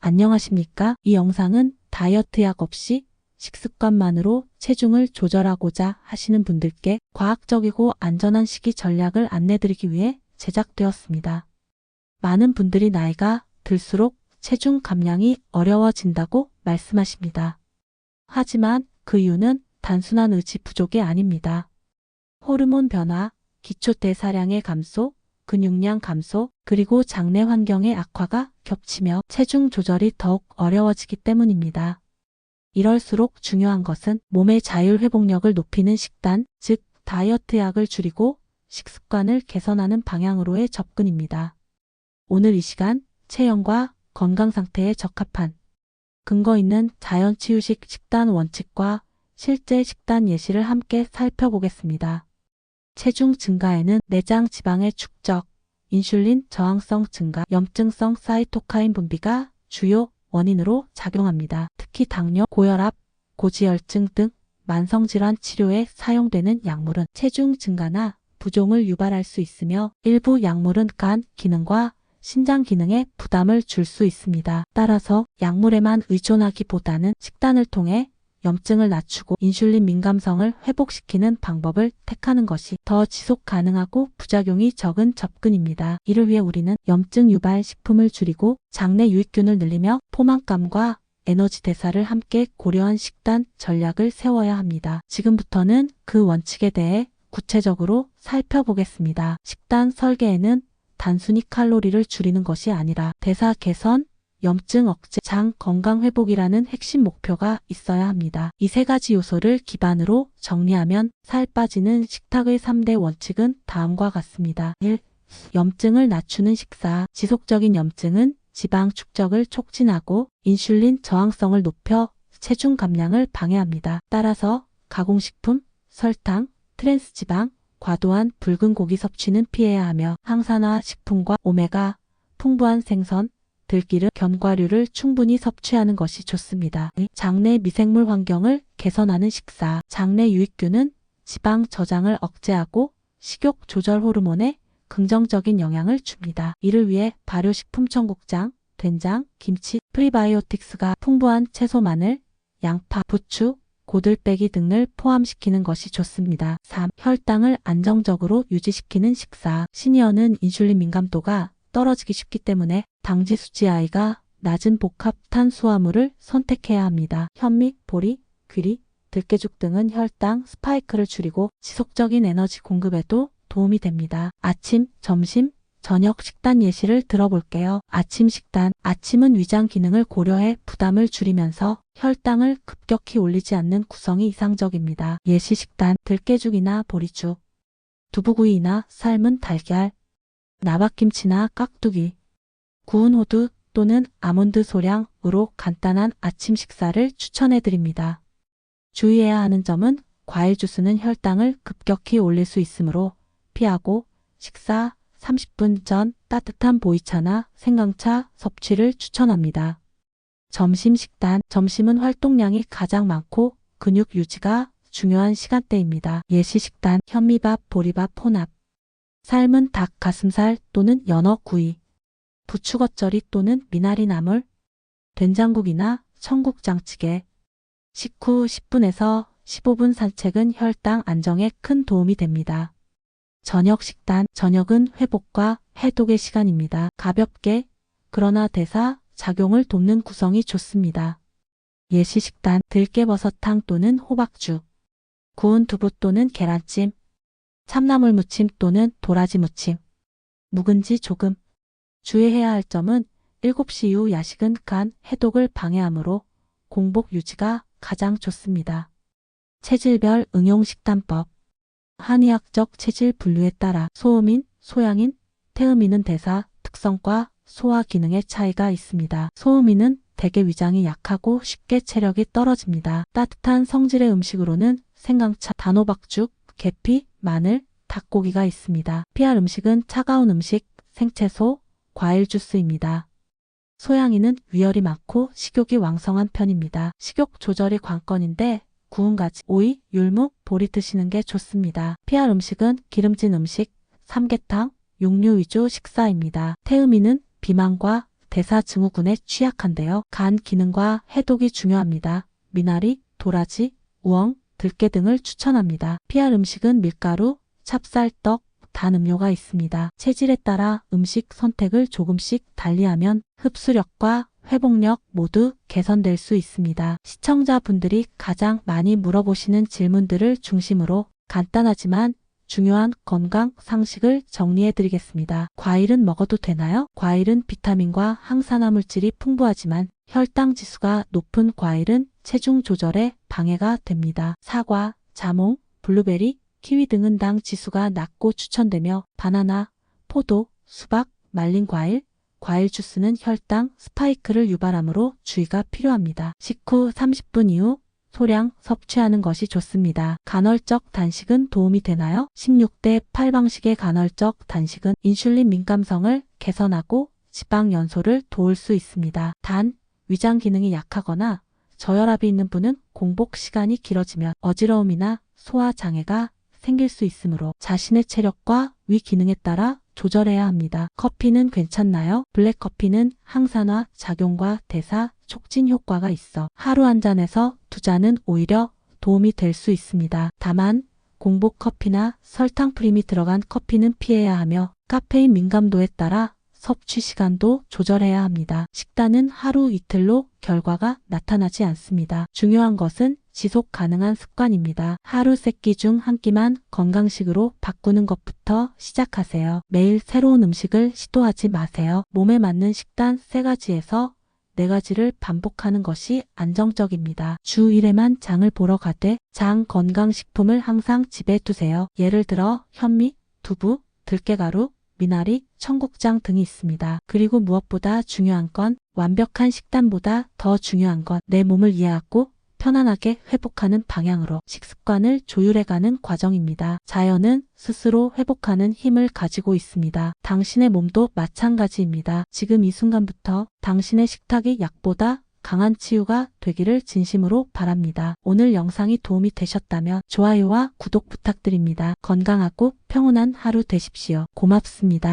안녕하십니까? 이 영상은 다이어트 약 없이 식습관만으로 체중을 조절하고자 하시는 분들께 과학적이고 안전한 식이 전략을 안내드리기 위해 제작되었습니다. 많은 분들이 나이가 들수록 체중 감량이 어려워진다고 말씀하십니다. 하지만 그 이유는 단순한 의지 부족이 아닙니다. 호르몬 변화, 기초 대사량의 감소, 근육량 감소, 그리고 장내 환경의 악화가 겹치며 체중 조절이 더욱 어려워지기 때문입니다. 이럴수록 중요한 것은 몸의 자율 회복력을 높이는 식단, 즉 다이어트 약을 줄이고 식습관을 개선하는 방향으로의 접근입니다. 오늘 이 시간 체형과 건강 상태에 적합한 근거 있는 자연치유식 식단 원칙과 실제 식단 예시를 함께 살펴보겠습니다. 체중 증가에는 내장 지방의 축적, 인슐린 저항성 증가, 염증성 사이토카인 분비가 주요 원인으로 작용합니다. 특히 당뇨, 고혈압, 고지혈증 등 만성질환 치료에 사용되는 약물은 체중 증가나 부종을 유발할 수 있으며 일부 약물은 간 기능과 신장 기능에 부담을 줄 수 있습니다. 따라서 약물에만 의존하기보다는 식단을 통해 염증을 낮추고 인슐린 민감성을 회복시키는 방법을 택하는 것이 더 지속 가능하고 부작용이 적은 접근입니다. 이를 위해 우리는 염증 유발 식품을 줄이고 장내 유익균을 늘리며 포만감과 에너지 대사를 함께 고려한 식단 전략을 세워야 합니다. 지금부터는 그 원칙에 대해 구체적으로 살펴보겠습니다. 식단 설계에는 단순히 칼로리를 줄이는 것이 아니라 대사 개선, 염증 억제, 장 건강 회복이라는 핵심 목표가 있어야 합니다. 이 세 가지 요소를 기반으로 정리하면 살 빠지는 식탁의 3대 원칙은 다음과 같습니다. 1. 염증을 낮추는 식사. 지속적인 염증은 지방 축적을 촉진하고 인슐린 저항성을 높여 체중 감량을 방해합니다. 따라서 가공식품, 설탕, 트랜스지방, 과도한 붉은 고기 섭취는 피해야 하며 항산화 식품과 오메가 풍부한 생선, 들기름, 견과류를 충분히 섭취하는 것이 좋습니다. 장내 미생물 환경을 개선하는 식사. 장내 유익균은 지방 저장을 억제하고 식욕 조절 호르몬에 긍정적인 영향을 줍니다. 이를 위해 발효식품 청국장, 된장, 김치, 프리바이오틱스가 풍부한 채소, 마늘, 양파, 부추, 고들빼기 등을 포함시키는 것이 좋습니다. 3. 혈당을 안정적으로 유지시키는 식사. 시니어는 인슐린 민감도가 떨어지기 쉽기 때문에 당지 수치 아이가 낮은 복합 탄수화물을 선택해야 합니다. 현미, 보리, 귀리, 들깨죽 등은 혈당 스파이크를 줄이고 지속적인 에너지 공급에도 도움이 됩니다. 아침, 점심, 저녁 식단 예시를 들어볼게요. 아침 식단. 아침은 위장 기능을 고려해 부담을 줄이면서 혈당을 급격히 올리지 않는 구성이 이상적입니다. 예시 식단. 들깨죽이나 보리죽, 두부구이나 삶은 달걀, 나박김치나 깍두기, 구운 호두 또는 아몬드 소량으로 간단한 아침 식사를 추천해드립니다. 주의해야 하는 점은 과일 주스는 혈당을 급격히 올릴 수 있으므로 피하고 식사 30분 전 따뜻한 보이차나 생강차 섭취를 추천합니다. 점심 식단. 점심은 활동량이 가장 많고 근육 유지가 중요한 시간대입니다. 예시 식단. 현미밥, 보리밥, 혼합, 삶은 닭 가슴살 또는 연어 구이, 부추 겉절이 또는 미나리 나물, 된장국이나 청국장찌개. 식후 10분에서 15분 산책은 혈당 안정에 큰 도움이 됩니다. 저녁 식단. 저녁은 회복과 해독의 시간입니다. 가볍게 그러나 대사 작용을 돕는 구성이 좋습니다. 예시 식단. 들깨버섯탕 또는 호박죽, 구운 두부 또는 계란찜, 참나물 무침 또는 도라지 무침, 묵은지 조금. 주의해야 할 점은 7시 이후 야식은 간 해독을 방해하므로 공복 유지가 가장 좋습니다. 체질별 응용 식단법. 한의학적 체질 분류에 따라 소음인, 소양인, 태음인은 대사 특성과 소화 기능의 차이가 있습니다. 소음인은 대개 위장이 약하고 쉽게 체력이 떨어집니다. 따뜻한 성질의 음식으로는 생강차, 단호박죽, 계피, 마늘, 닭고기가 있습니다. 피할 음식은 차가운 음식, 생채소, 과일 주스입니다. 소양인은 위열이 많고 식욕이 왕성한 편입니다. 식욕 조절이 관건인데 구운 가지, 오이, 율무, 보리 드시는 게 좋습니다. 피할 음식은 기름진 음식, 삼계탕, 육류 위주 식사입니다. 태음인은 비만과 대사증후군에 취약한데요. 간 기능과 해독이 중요합니다. 미나리, 도라지, 우엉, 들깨 등을 추천합니다. 피할 음식은 밀가루, 찹쌀떡, 단 음료가 있습니다. 체질에 따라 음식 선택을 조금씩 달리하면 흡수력과 회복력 모두 개선될 수 있습니다. 시청자분들이 가장 많이 물어보시는 질문들을 중심으로 간단하지만 중요한 건강 상식을 정리해 드리겠습니다. 과일은 먹어도 되나요? 과일은 비타민과 항산화 물질이 풍부하지만 혈당 지수가 높은 과일은 체중 조절에 방해가 됩니다. 사과, 자몽, 블루베리, 키위 등은 당 지수가 낮고 추천되며 바나나, 포도, 수박, 말린 과일, 과일 주스는 혈당 스파이크를 유발하므로 주의가 필요합니다. 식후 30분 이후 소량 섭취하는 것이 좋습니다. 간헐적 단식은 도움이 되나요? 16대 8 방식의 간헐적 단식은 인슐린 민감성을 개선하고 지방 연소를 도울 수 있습니다. 단, 위장 기능이 약하거나 저혈압이 있는 분은 공복 시간이 길어지면 어지러움이나 소화 장애가 생길 수 있으므로 자신의 체력과 위 기능에 따라 조절해야 합니다. 커피는 괜찮나요? 블랙커피는 항산화 작용과 대사 촉진 효과가 있어 하루 한 잔에서 두 잔은 오히려 도움이 될 수 있습니다. 다만 공복 커피나 설탕 프림이 들어간 커피는 피해야 하며 카페인 민감도에 따라 섭취 시간도 조절해야 합니다. 식단은 하루 이틀로 결과가 나타나지 않습니다. 중요한 것은 지속 가능한 습관입니다. 하루 3끼 중 1끼만 건강식으로 바꾸는 것부터 시작하세요. 매일 새로운 음식을 시도하지 마세요. 몸에 맞는 식단 3가지에서 4가지를 반복하는 것이 안정적입니다. 주 1회만 장을 보러 가되 장 건강식품을 항상 집에 두세요. 예를 들어 현미, 두부, 들깨가루, 미나리, 청국장 등이 있습니다. 그리고 무엇보다 중요한 건 완벽한 식단보다 더 중요한 건 내 몸을 이해하고 편안하게 회복하는 방향으로 식습관을 조율해가는 과정입니다. 자연은 스스로 회복하는 힘을 가지고 있습니다. 당신의 몸도 마찬가지입니다. 지금 이 순간부터 당신의 식탁이 약보다 강한 치유가 되기를 진심으로 바랍니다. 오늘 영상이 도움이 되셨다면 좋아요와 구독 부탁드립니다. 건강하고 평온한 하루 되십시오. 고맙습니다.